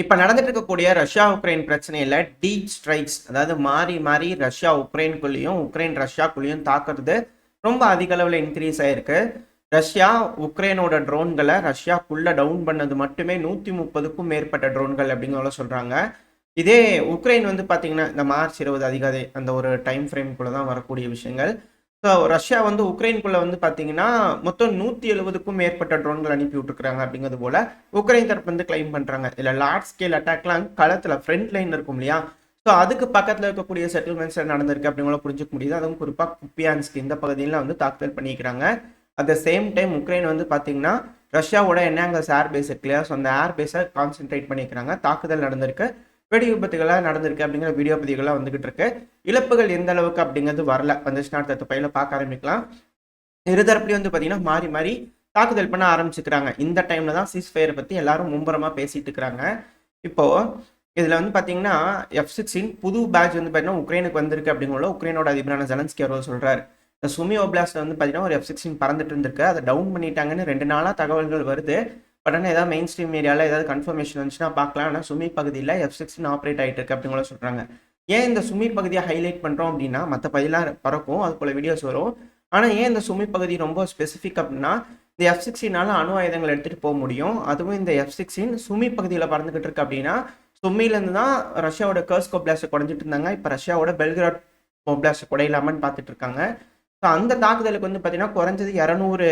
இப்ப நடந்துட்டு இருக்கக்கூடிய ரஷ்யா உக்ரைன் பிரச்சனையில டீப் ஸ்ட்ரைக்ஸ், அதாவது மாறி மாறி ரஷ்யா உக்ரைனுக்குள்ளேயும் உக்ரைன் ரஷ்யாக்குள்ளேயும் தாக்குறது ரொம்ப அதிக அளவில் இன்க்ரீஸ் ஆயிருக்கு. ரஷ்யா உக்ரைனோட ட்ரோன்களை ரஷ்யாக்குள்ள டவுன் பண்ணது மட்டுமே 130க்கும் மேற்பட்ட ட்ரோன்கள் அப்படிங்கிற சொல்றாங்க. இதே உக்ரைன் வந்து பாத்தீங்கன்னா இந்த மார்ச் 20 அதிகாலை அந்த ஒரு டைம் ஃப்ரேம்குள்ள தான் வரக்கூடிய விஷயங்கள். ஸோ ரஷ்யா வந்து உக்ரைனுக்குள்ள வந்து பார்த்தீங்கன்னா மொத்தம் 170க்கும் மேற்பட்ட ட்ரோன்கள் அனுப்பி விட்டுருக்காங்க அப்படிங்கிறது போல உக்ரைன் தரப்பு வந்து கிளைம் பண்றாங்க. இல்லை லார்ஜ் ஸ்கேல் அட்டாக்லாம் களத்தில் ஃப்ரண்ட் லைன் இருக்கும் இல்லையா, ஸோ அதுக்கு பக்கத்தில் இருக்கக்கூடிய செட்டில்மெண்ட்ஸ் நடந்திருக்கு அப்படிங்கிற புரிஞ்சுக்க முடியுது. அதுவும் குறிப்பாக குப்பியான்ஸ்க் இந்த பகுதியில் வந்து தாக்குதல் பண்ணிக்கிறாங்க. At the same time Ukraine வந்து பார்த்தீங்கன்னா ரஷ்யாவோட என்ஆங்கல்ஸ் ஏர் பேஸ் இருக்கு இல்லையா, ஸோ அந்த ஏர் பேஸை கான்சென்ட்ரேட் பண்ணிக்கிறாங்க. தாக்குதல் நடந்திருக்கு, வெடி விபத்துகளாக நடந்திருக்கு அப்படிங்கிற வீடியோ பதிவுகளாக வந்துகிட்டு இருக்கு. இழப்புகள் எந்த அளவுக்கு அப்படிங்கிறது வரல, வந்துச்சுன்னா அடுத்த பையில பார்க்க ஆரம்பிக்கலாம். இருதரப்புலையும் வந்து பார்த்தீங்கன்னா மாறி மாறி தாக்குதல் பண்ண ஆரம்பிச்சுக்கிறாங்க. இந்த டைம்ல தான் சீஸ்ஃபயரை பற்றி எல்லாரும் மும்பரமாக பேசிட்டு இருக்கிறாங்க. இப்போ இதில் வந்து பார்த்தீங்கன்னா F-16 புது பேட்ச் வந்து பார்த்தீங்கன்னா உக்ரைனுக்கு வந்திருக்கு அப்படிங்கிற உக்ரைனோட அதிபரான ஜெலன்ஸ்கி அவர்கள் சொல்றாரு. இந்த சுமி ஓப்லாஸ்ட்ல வந்து பார்த்தீங்கன்னா ஒரு F-16 பறந்துட்டு இருந்திருக்கு, அதை டவுன் பண்ணிட்டாங்கன்னு 2 நாளாக தகவல்கள் வருது. பட் ஆனால் ஏதாவது மெயின் ஸ்ட்ரீம் ஏரியாவில் ஏதாவது கன்ஃபர்மேஷன் வந்துச்சுன்னா பார்க்கலாம். ஆனால் சுமி பகுதியில் F-16 ஆப்ரேட் ஆகிட்டு இருக்கு அப்படிங்கிற சொல்கிறாங்க. ஏன் இந்த சுமி பகுதியை ஹைலைட் பண்ணுறோம் அப்படின்னா, மற்ற பகுதியெலாம் பறக்கும், அது போல் வீடியோஸ் வரும். ஆனால் ஏன் இந்த சுமி பகுதி ரொம்ப ஸ்பெசிஃபிக் அப்படின்னா, இந்த F-16 அணு ஆயுதங்கள் எடுத்துகிட்டு போக முடியும். அதுவும் இந்த F-16 சுமி பகுதியில் பறந்துக்கிட்டு இருக்கு அப்படின்னா, சுமிலேருந்து தான் ரஷ்யாவோட கர்ஸ்க் ஓப்லாஸ்ட்டை குறைஞ்சிட்டு இருந்தாங்க. இப்போ ரஷ்யாவோட பெல்கிராட் ஓப்லாஸ்ட்டை குறையலாமான்னு பார்த்துட்டு இருக்காங்க. ஸோ அந்த தாக்குதலுக்கு வந்து பார்த்தீங்கன்னா குறைஞ்சது 200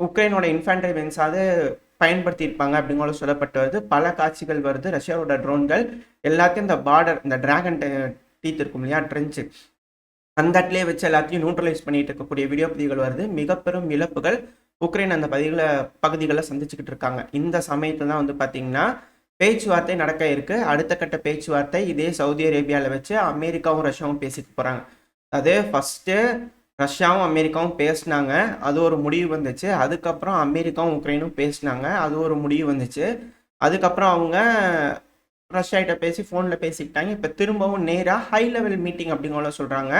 உக்ரைனோட இன்ஃபேண்ட்ரி விங்ஸாவது பயன்படுத்தியிருப்பாங்க அப்படிங்கிற சொல்லப்பட்டு வருது. பல காட்சிகள் வருது. ரஷ்யாவோட ட்ரோன்கள் எல்லாத்தையும் இந்த பார்டர், இந்த டிராகன் டீத் இருக்கும் இல்லையா, ட்ரென்ச்சு, அந்த இடத்துலேயே வச்சு எல்லாத்தையும் நியூட்ரலைஸ் பண்ணிட்டு இருக்கக்கூடிய வீடியோ பதிவுகள் வருது. மிக பெரும் இழப்புகள் உக்ரைன் அந்த பகுதிகளில் சந்திச்சுக்கிட்டு இருக்காங்க. இந்த சமயத்தில் தான் வந்து பார்த்தீங்கன்னா பேச்சுவார்த்தை நடக்க இருக்கு. அடுத்த கட்ட பேச்சுவார்த்தை இதே சவுதி அரேபியாவில் வச்சு அமெரிக்காவும் ரஷ்யாவும் பேசிட்டு போகிறாங்க. அது ஃபஸ்ட்டு ரஷ்யாவும் அமெரிக்காவும் பேசினாங்க, அது ஒரு முடிவு வந்துச்சு. அதுக்கப்புறம் அமெரிக்காவும் உக்ரைனும் பேசினாங்க, அது ஒரு முடிவு வந்துச்சு. அதுக்கப்புறம் அவங்க ரஷ்யாகிட்ட பேசி ஃபோனில் பேசிக்கிட்டாங்க. இப்போ திரும்பவும் நேராக ஹை லெவல் மீட்டிங் அப்படிங்கிற சொல்கிறாங்க.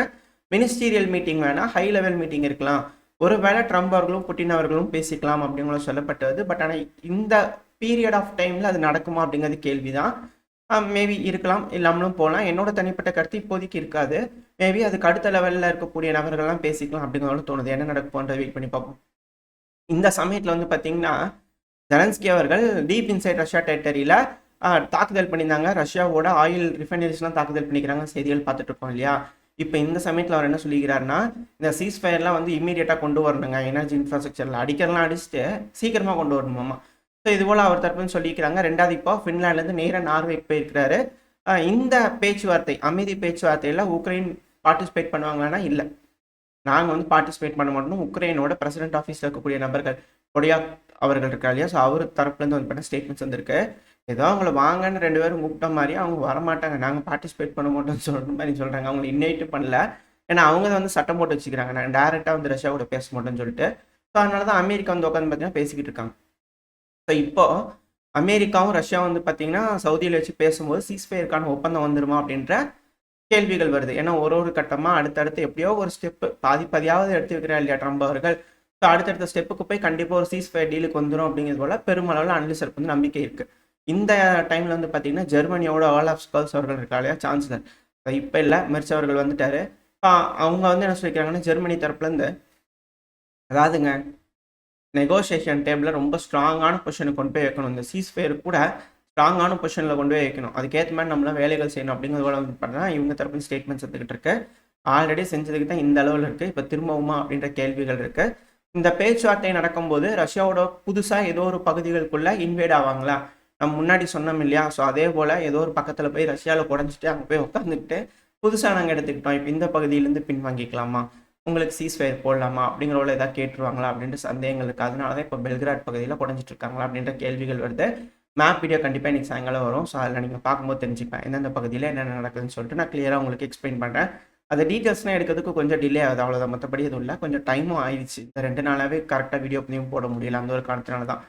மினிஸ்டீரியல் மீட்டிங் வேணால் ஹை லெவல் மீட்டிங் இருக்கலாம், ஒருவேளை ட்ரம்ப் அவர்களும் புட்டின் அவர்களும் பேசிக்கலாம் அப்படிங்கிற சொல்லப்பட்டது. பட் ஆனால் இந்த பீரியட் ஆஃப் டைமில் அது நடக்குமா அப்படிங்கிறது கேள்விதான். மேபி இருக்கலாம், இல்லாமலும் போகலாம். என்னோட தனிப்பட்ட கருத்து இப்போதைக்கு இருக்காது. மேபி அதுக்கு அடுத்த லெவலில் இருக்கக்கூடிய நபர்கள்லாம் பேசிக்கலாம் அப்படிங்கிறத தோணுது. என்ன நடக்கும்ன்றதை வெயிட் பண்ணி பார்ப்போம். இந்த சமயத்தில் வந்து பார்த்தீங்கன்னா ஜெலன்ஸ்கி அவர்கள் டீப் இன்சைட் ரஷ்யா டெரிட்டரியில் தாக்குதல் பண்ணியிருந்தாங்க. ரஷ்யாவோட ஆயில் ரிஃபைனரிஸ்லாம் தாக்குதல் பண்ணிக்கிறாங்க, செய்திகள் பார்த்துட்டு இருக்கோம் இல்லையா. இப்போ இந்த சமயத்தில் அவர் என்ன சொல்லிக்கிறாருன்னா, இந்த சீஸ்ஃபயர்லாம் வந்து இம்மீடியட்டாக கொண்டு வரணுங்க, எனர்ஜி இன்ஃப்ராஸ்ட்ரக்சரில் அடிக்கிறலாம் அடிச்சுட்டு சீக்கிரமாக கொண்டு வரணுமாமா. ஸோ இது போல் அவர் தரப்புன்னு சொல்லிக்கிறாங்க. ரெண்டாவது இப்போ ஃபின்லாண்ட்லேருந்து நேராக நார்வேக்கு போயிருக்கிறாரு. இந்த பேச்சுவார்த்தை, அமைதி பேச்சுவார்த்தையில் உக்ரைன் பார்ட்டிசிபேட் பண்ணுவாங்கன்னா இல்லை, நாங்கள் வந்து பார்ட்டிசிபேட் பண்ண மாட்டோம். உக்ரைனோட பிரசிடென்ட் ஆஃபீஸில் இருக்கக்கூடிய நபர்கள் பொடியாக் அவர்கள் இருக்கா இல்லையா, ஸோ அவர் தரப்புலேருந்து வந்து பண்ண ஸ்டேட்மெண்ட்ஸ் வந்துருக்கு. ஏதோ அவங்கள வாங்கன்னு 2 பேரும் கூப்பிட்ட மாதிரி அவங்க வரமாட்டாங்க, நாங்கள் பார்ட்டிசிபேட் பண்ண மாட்டோம்னு சொல்கிற மாதிரி சொல்கிறாங்க. அவங்களை இன்வைட்டு பண்ணல, ஏன்னா அவங்க தான் வந்து சட்டம் போட்டு வச்சுக்கிறாங்க, நாங்கள் டேரெக்டாக வந்து ரஷ்யாவோட பேச மாட்டோம்னு சொல்லிட்டு. ஸோ அதனால தான் அமெரிக்கா வந்து உட்காந்து பார்த்தீங்கன்னா பேசிக்கிட்டு இருக்காங்க. ஸோ இப்போ அமெரிக்காவும் ரஷ்யாவும் வந்து பார்த்தீங்கன்னா சவுதியில் வச்சு பேசும்போது சீஸ்ஃபயருக்கான ஒப்பந்தம் வந்துருமா அப்படின்ற கேள்விகள் வருது. ஏன்னா ஒரு கட்டமாக அடுத்தடுத்து எப்படியோ ஒரு ஸ்டெப்பு பாதியாவது எடுத்து வைக்கிறார் இல்லையா ட்ரம்ப் அவர்கள். ஸோ அடுத்தடுத்த ஸ்டெப்புக்கு போய் கண்டிப்பாக ஒரு சீஸ்ஃபயர் டீலுக்கு வந்துடும் அப்படிங்கிறது போல பெருமளவில் அனலிஸ்டருக்கு வந்து நம்பிக்கை இருக்குது. இந்த டைமில் வந்து பார்த்தீங்கன்னா ஜெர்மனியோட ஆலாஃப் ஸ்கால்ஸ் அவர்கள் இருக்கா இல்லையா, சான்சலர், இப்போ இல்லை மெர்ச் அவர்கள் வந்துட்டாரு. அவங்க வந்து என்ன சொல்லிக்கிறாங்கன்னா ஜெர்மனி தரப்புலேருந்து, அதாவதுங்க நெகோசியேஷன் டேபிளில் ரொம்ப ஸ்ட்ராங்கான பொசிஷனுக்கு கொண்டு போய் வைக்கணும், இந்த சீஸ்ஃபயர் கூட ஸ்ட்ராங்கான பொசிஷனில் கொண்டு போய் வைக்கணும், அதுக்கேற்ற மாதிரி நம்மளாம் வேலைகள் செய்யணும் அப்படிங்கிறது போல வந்து பார்த்தீங்கன்னா இவங்க தரப்பு ஸ்டேட்மெண்ட்ஸ் எடுத்துக்கிட்டு இருக்கு. ஆல்ரெடி செஞ்சதுக்கு தான் இந்த அளவில் இருக்குது, இப்போ திரும்பவுமா அப்படின்ற கேள்விகள் இருக்குது. இந்த பேச்சுவார்த்தை நடக்கும்போது ரஷ்யாவோட புதுசாக ஏதோ ஒரு பகுதிகளுக்குள்ளே இன்வேட் ஆவாங்களா, நம்ம முன்னாடி சொன்னோம் இல்லையா, ஸோ அதே போல் ஏதோ ஒரு பக்கத்தில் போய் ரஷ்யாவில் குறைஞ்சிட்டு அங்கே போய் உட்காந்துக்கிட்டு புதுசாக நாங்கள் எடுத்துக்கிட்டோம், இப்போ இந்த பகுதியிலேருந்து பின்வாங்கிக்கலாமா, உங்களுக்கு சீஸ்ஃபயர் போடலாமா அப்படிங்கிறவள ஏதாவது கேட்டுருவாங்களா அப்படின்ட்டு சந்தேகங்கள் இருக்குது. அதனால தான் இப்போ பெல்கிராட் பகுதியில் குறைஞ்சிட்டு இருக்காங்களா அப்படின்ற கேள்விகள் வருது. மேப் வீடியோ கண்டிப்பாக இன்றைக்கி சாயங்காலம் வரும். ஸோ அதில் நீங்கள் பார்க்கும்போது தெரிஞ்சுப்பேன் எந்தெந்த பகுதியில் என்னென்ன நடக்குதுன்னு சொல்லிட்டு நான் கிளியராக உங்களுக்கு எக்ஸ்பிளைன் பண்ணுறேன். அது டீட்டெயில்ஸ்லாம் எடுக்கிறதுக்கு கொஞ்சம் டிலே ஆகுது, அவ்வளோதான், மற்றபடி எதுவும் இல்லை. கொஞ்சம் டைமும் ஆயிடுச்சு, இந்த 2 நாளாகவே கரெக்டாக வீடியோ பதிவும் போட முடியல, அந்த ஒரு காரணத்தினால தான்.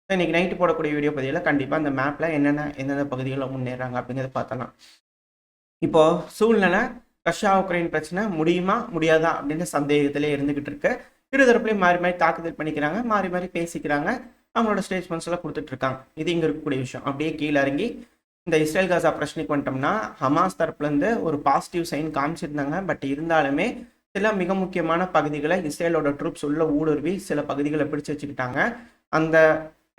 இன்றைக்கி நைட்டு போடக்கூடிய வீடியோ பதிவில் கண்டிப்பாக அந்த மேப்பில் எந்தெந்த பகுதிகளில் முன்னேறாங்க அப்படிங்கிறத பார்த்தலாம். இப்போது சூழ்நிலை ரஷ்யா உக்ரைன் பிரச்சனை முடியுமா முடியாதா அப்படின்னு சந்தேகத்திலே இருந்துகிட்டு இருக்கு. இருதரப்புலையும் மாறி மாறி தாக்குதல் பண்ணிக்கிறாங்க, மாறி மாறி பேசிக்கிறாங்க. அவங்களோட ஸ்டேட்மெண்ட்ஸ்லாம் கொடுத்துட்டு இருக்காங்க. இது இங்கே இருக்கக்கூடிய விஷயம். அப்படியே கீழே இறங்கி இந்த இஸ்ரேல் காசா பிரச்சனைக்கு வந்துட்டோம்னா, ஹமாஸ் தரப்புலேருந்து ஒரு பாசிட்டிவ் சைன் காமிச்சிருந்தாங்க. பட் இருந்தாலுமே சில மிக முக்கியமான பகுதிகளை இஸ்ரேலோட ட்ரூப்ஸ் உள்ள ஊடுருவி சில பகுதிகளை பிடிச்சு வச்சுக்கிட்டாங்க. அந்த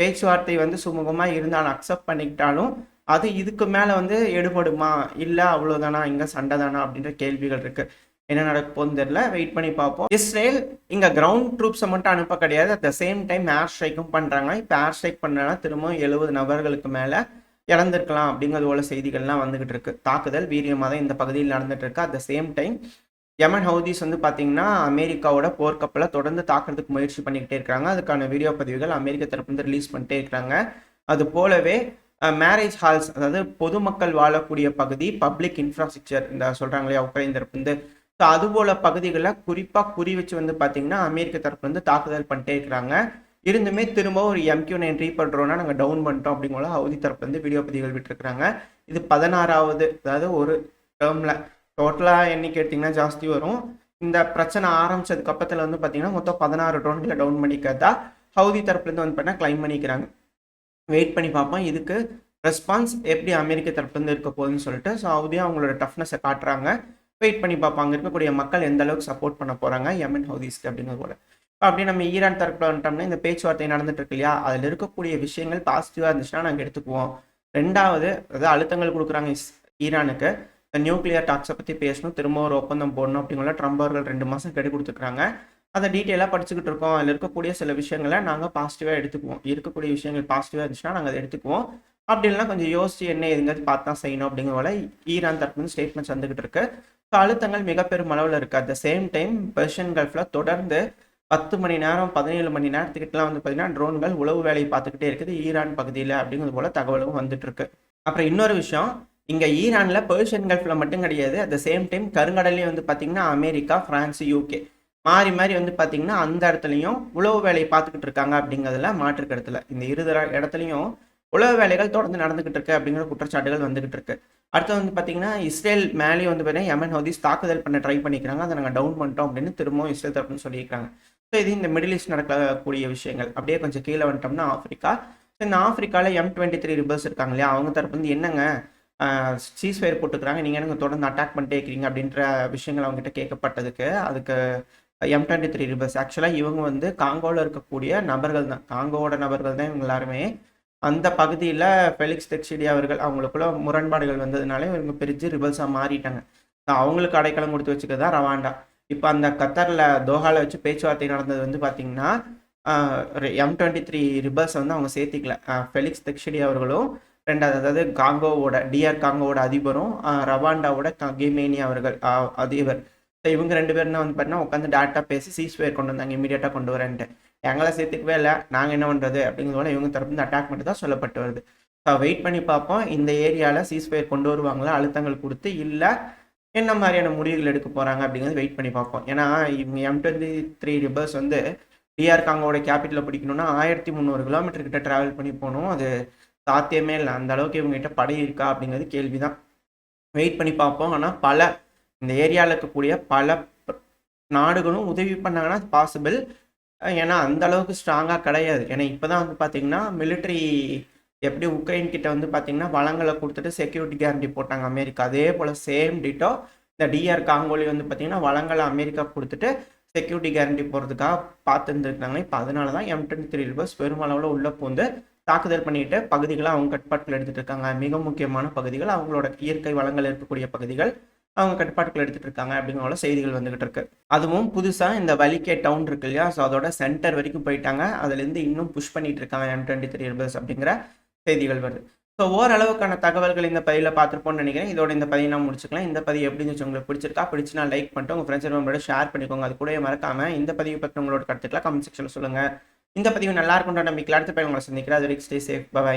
பேச்சுவார்த்தை சுமூகமாக இருந்தாலும் அக்செப்ட் பண்ணிக்கிட்டாலும் அது இதுக்கு மேலே எடுபடுமா, இல்லை அவ்வளோதானா, இங்கே சண்டை தானா அப்படின்ற கேள்விகள் இருக்குது. என்ன நடக்க போகுதுன்னு தெரியல, வெயிட் பண்ணி பார்ப்போம். இஸ்ரேல் இங்கே கிரவுண்ட் ட்ரூப்ஸை மட்டும் அனுப்ப கிடையாது, at the same time air ஸ்ட்ரைக்கும் பண்ணுறாங்க. இப்போ ஏர் ஸ்ட்ரைக் பண்ணனா திரும்பவும் 70 நபர்களுக்கு மேலே இறந்துருக்கலாம் அப்படிங்கிறது போல செய்திகள்லாம் வந்துகிட்டு இருக்கு. தாக்குதல் வீரியமாக தான் இந்த பகுதியில் நடந்துட்டு இருக்கு. At the same time Yemen Houthis பார்த்தீங்கன்னா அமெரிக்காவோட போர்க்கப்பலை தொடர்ந்து தாக்குறதுக்கு முயற்சி பண்ணிக்கிட்டே இருக்காங்க. அதுக்கான வீடியோ பதிவுகள் அமெரிக்க தரப்புலேருந்து ரிலீஸ் பண்ணிட்டே இருக்கிறாங்க. அது போலவே மேரேஜ் ஹால்ஸ், அதாவது பொதுமக்கள் வாழக்கூடிய பகுதி, பப்ளிக் இன்ஃப்ராஸ்ட்ரக்சர் இந்த சொல்கிறாங்க இல்லையா உக்ரைன் தரப்புலேருந்து, ஸோ அதுபோல பகுதிகளில் குறிப்பாக குறி வச்சு பார்த்தீங்கன்னா அமெரிக்க தரப்புலேருந்து தாக்குதல் பண்ணிட்டே இருக்கிறாங்க. இருந்துமே திரும்ப ஒரு MQ-9 ரீப்பர் ட்ரோனை நாங்கள் டவுன் பண்ணிட்டோம் அப்படிங்கிற ஹவுதி தரப்புலேருந்து வீடியோ பதிவுகள் விட்டுருக்குறாங்க. இது 16வது, அதாவது ஒரு டேர்மில் டோட்டலாக எண்ணிக்கை எடுத்திங்கன்னா ஜாஸ்தி வரும். இந்த பிரச்சனை ஆரம்பிச்சதுக்கு அப்பத்தில் பார்த்தீங்கன்னா மொத்தம் 16 ட்ரோன்களை டவுன் பண்ணிக்கிறதா ஹவுதி தரப்புலேருந்து பார்த்தீங்கன்னா கிளைம் பண்ணிக்கிறாங்க. வெயிட் பண்ணி பார்ப்போம் இதுக்கு ரெஸ்பான்ஸ் எப்படி அமெரிக்க தரப்புலேருந்து இருக்க போகுதுன்னு சொல்லிட்டு. ஸோ ஹவுதியாக அவங்களோட டஃப்னஸை காட்டுறாங்க. வெயிட் பண்ணி பார்ப்பாங்க இருக்கக்கூடிய மக்கள் எந்த அளவுக்கு சப்போர்ட் பண்ண போகிறாங்க யமன் ஹவுதிஸ்க்கு அப்படிங்கிறது போல. அப்படி நம்ம ஈரான் தரப்பில் வந்துட்டோம்னா இந்த பேச்சுவார்த்தை நடந்துட்டு இருக்கு இல்லையா, அதில் இருக்கக்கூடிய விஷயங்கள் பாசிட்டிவாக இருந்துச்சுன்னா நாங்கள் எடுத்துக்குவோம். ரெண்டாவது, அதாவது அழுத்தங்கள் கொடுக்குறாங்க ஈரானுக்கு, இந்த நியூக்ளியர் டாக்ஸை பற்றி பேசணும், திரும்ப ஒரு ஒப்பந்தம் போடணும் அப்படிங்கிற ட்ரம்ப் அவர்கள் 2 மாதம் கெடு கொடுத்துருக்காங்க. அதை டீட்டெயிலாக படிச்சுக்கிட்டு இருக்கோம். அதில் இருக்கக்கூடிய சில விஷயங்களை நாங்கள் பாசிட்டிவாக எடுத்துக்குவோம். இருக்கக்கூடிய விஷயங்கள் பாசிட்டிவாக இருந்துச்சுன்னா நாங்கள் அதை எடுத்துக்குவோம். அப்படி இல்லைனா கொஞ்சம் யோசிச்சு என்ன எதுங்கிறது பார்த்து தான் செய்யணும் அப்படிங்கிற போல ஈரான் தரப்பு ஸ்டேட்மெண்ட்ஸ் வந்துகிட்டு இருக்கு. ஸோ அழுத்தங்கள் மிக பெரும் அளவில் இருக்குது. At the same time Persian கல்ஃபில் தொடர்ந்து 10 மணி நேரம் 17 மணி நேரத்துக்கிட்டலாம் பார்த்தீங்கன்னா ட்ரோன்கள் உளவு வேலையை பார்த்துக்கிட்டே இருக்குது ஈரான் பகுதியில் அப்படிங்கிறது போல தகவலும் வந்துட்டு இருக்கு. அப்புறம் இன்னொரு விஷயம், இங்கே ஈரானில் பெர்ஷியன் கல்ஃபில் மட்டும் கிடையாது, அட் த சேம் டைம் கருங்கடல்லையும் பார்த்தீங்கன்னா அமெரிக்கா, ஃப்ரான்ஸ், UK மாறி மாறி பார்த்தீங்கன்னா அந்த இடத்துலையும் உளவு வேலையை பார்த்துக்கிட்டு இருக்காங்க அப்படிங்கிறதுல மாற்று கருத்துல. இந்த இரு இடத்துலையும் உளவு வேலைகள் தொடர்ந்து நடந்துகிட்டு இருக்கு அப்படிங்கிற குற்றச்சாட்டுகள் வந்துகிட்டு இருக்கு. அடுத்து பார்த்தீங்கன்னா இஸ்ரேல் மேலேயும் பார்த்தீங்கன்னா யமன் ஹவுதிஸ் தாக்குதல் பண்ண ட்ரை பண்ணிக்கிறாங்க. அதை நாங்கள் டவுன் பண்ணிட்டோம் அப்படின்னு திரும்பவும் இஸ்ரேல் தரப்புன்னு சொல்லியிருக்காங்க. ஸோ இது இந்த மிடில் ஈஸ்ட் நடக்கக்கூடிய விஷயங்கள். அப்படியே கொஞ்சம் கீழே வந்துட்டோம்னா ஆஃப்ரிக்கா. ஸோ இந்த ஆஃப்ரிக்காவில் M23 ரிபல்ஸ் இருக்காங்க இல்லையா, அவங்க தரப்பு என்னங்க சீஸ்ஃபயர் போட்டுக்கிறாங்க, நீங்கள் எனக்கு தொடர்ந்து அட்டாக் பண்ணிட்டே இருக்கிறீங்க அப்படின்ற விஷயங்கள் அவங்ககிட்ட கேட்கப்பட்டதுக்கு அதுக்கு M23 ரிபல்ஸ் ஆக்சுவலாக இவங்க காங்கோவில் இருக்கக்கூடிய நபர்கள் தான், காங்கோவோட நபர்கள் தான் இவங்க எல்லாருமே. அந்த பகுதியில் ஃபெலிக்ஸ் தெக்ஷிடி அவர்கள் அவங்களுக்குள்ள முரண்பாடுகள் வந்ததுனால இவங்க பிரித்து ரிபல்ஸாக மாறிட்டாங்க. அவங்களுக்கு அடைக்கலம் கொடுத்து வச்சுக்கிறதா ரவாண்டா. இப்போ அந்த கத்தரில் தோஹாவில் வச்சு பேச்சுவார்த்தை நடந்தது பார்த்தீங்கன்னா M23 ரிபல்ஸ் அவங்க சேர்த்திக்கல. ஃபெலிக்ஸ் தெக்ஷிடி அவர்களும் ரெண்டாவது, அதாவது காங்கோவோட DR காங்கோவோட அதிபரும் ரவாண்டாவோட கெமேனி அவர்கள் அதிபர், இவங்க 2 பேரும் தான் பார்த்தீங்கன்னா உட்காந்து டேட்டா பேசி சீஸ்ஃபயர் கொண்டு வந்தாங்க, இமீடியட்டாக கொண்டு வரேன்ட்டு. எங்களை சேர்த்துக்கவே இல்லை, நாங்கள் என்ன பண்ணுறது அப்படிங்கிறத இவங்க தரப்பு அட்டாக் மட்டும் தான் சொல்லப்பட்டு வருது. ஸோ வெயிட் பண்ணி பார்ப்போம் இந்த ஏரியாவில் சீஸ்ஃபயர் கொண்டு வருவாங்களா, அழுத்தங்கள் கொடுத்து, இல்லை என்ன மாதிரியான முடிவுகள் எடுக்க போகிறாங்க அப்படிங்கிறது வெயிட் பண்ணி பார்ப்போம். ஏன்னா இவங்க M23 ரிபல்ஸ் DR காங்கோட கேபிட்டலில் பிடிக்கணும்னா 1300 கிலோமீட்டர் கிட்ட ட்ராவல் பண்ணி போகணும். அது சாத்தியமே இல்லை. அந்த அளவுக்கு இவங்ககிட்ட படை இருக்கா அப்படிங்கிறது கேள்வி தான். வெயிட் பண்ணி பார்ப்போம். ஆனால் பல இந்த ஏரியாவில் இருக்கக்கூடிய பல நாடுகளும் உதவி பண்ணாங்கன்னா பாசிபிள். ஏன்னா அந்த அளவுக்கு ஸ்ட்ராங்காக கிடையாது. ஏன்னா இப்போ தான் பார்த்தீங்கன்னா மிலிட்ரி எப்படி உக்ரைன் கிட்ட பார்த்தீங்கன்னா வளங்களை கொடுத்துட்டு செக்யூரிட்டி கேரண்டி போட்டாங்க அமெரிக்கா, அதே போல் சேம் டிட்டோ இந்த DR காங்கோலி பார்த்தீங்கன்னா வளங்களை அமெரிக்கா கொடுத்துட்டு செக்யூரிட்டி கேரண்டி போகிறதுக்காக பார்த்துருந்துருக்காங்க. இப்போ அதனால தான் M23 ரிபல்ஸ் பெருமளவில் உள்ளே பூந்து தாக்குதல் பண்ணிட்டு பகுதிகளை அவங்க கட்டுப்பாட்டில் எடுத்துகிட்டு இருக்காங்க. மிக முக்கியமான பகுதிகள், அவங்களோட இயற்கை வளங்கள் இருக்கக்கூடிய பகுதிகள் அவங்க கட்டுப்பாட்டுக்குள்ள எடுத்துகிட்டு இருக்காங்க அப்படிங்கிற செய்திகள் வந்துகிட்டு இருக்கு. அதுவும் புதுசாக இந்த வலிகே டவுன் இருக்கு இல்லையா, ஸோ அதோட சென்டர் வரைக்கும் போயிட்டாங்க. அதுலேருந்து இன்னும் புஷ் பண்ணிட்டு இருக்காங்க M23 ரிபல்ஸ் அப்படிங்கிற செய்திகள் வருது. ஸோ ஓரளவுக்கான தகவல்கள் இந்த பதிவில் பார்த்துருப்போம்னு நினைக்கிறேன். இதோட இந்த பதிவை நான் முடிச்சுக்கலாம். இந்த பதிவு எப்படி இருந்துச்சு, உங்களுக்கு பிடிச்சிருந்தா லைக் பண்ணிட்டு உங்கள் ஃப்ரெண்ட்ஸ் நம்மளோட ஷேர் பண்ணிக்கோங்க. அது கூட மறக்காமல் இந்த பதிவு பற்றி உங்களோட கருத்துக்களை கமெண்ட் செக்ஷனில் சொல்லுங்கள். இந்த பதிவு நல்லா இருக்குன்ற நம்பிக்கையில் அடுத்த பதிவு உங்களை சந்திக்கிறேன். அது வரைக்கும் ஸ்டே சேஃப், பை.